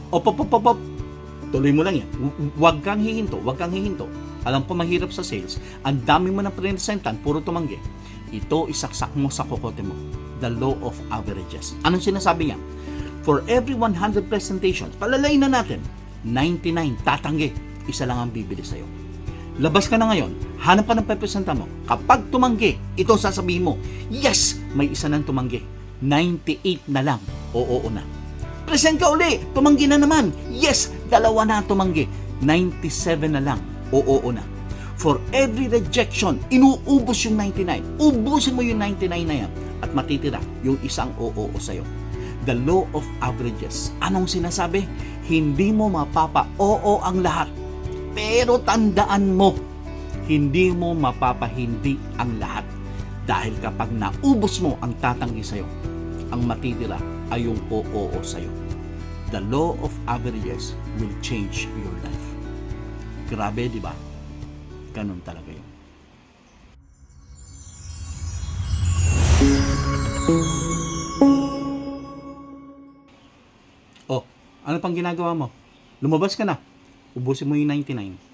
Op. Tuloy mo lang yan. Huwag kang hihinto. Alam ko mahirap sa sales. Ang dami mo na presentan, puro tumanggi. Ito isaksak mo sa kokote mo. The law of averages. Anong sinasabi niya? For every 100 presentations, palalayin na natin, 99 tatanggi. Isa lang ang bibili sa'yo. Labas ka na ngayon, hanap pa ng pepresenta mo. Kapag tumanggi, ito sasabihin mo, yes, may isa nang tumanggi. 98 na lang, oo na. Present ka uli, tumanggi na naman. Yes, dalawa na tumanggi. 97 na lang, oo na. For every rejection, inuubos yung 99. Ubusin mo yung 99 na yan at matitira yung isang oo sa'yo. The law of averages. Anong sinasabi? Hindi mo mapapa-oo ang lahat. Pero tandaan mo, hindi mo mapapahindi ang lahat. Dahil kapag naubos mo ang tatanggi sa'yo, ang matitira ay yung oo sa'yo. The law of averages will change your life. Grabe, di ba? Ganun talaga yun. Oh, ano pang ginagawa mo? Lumabas ka na. Ubusin mo yung 99.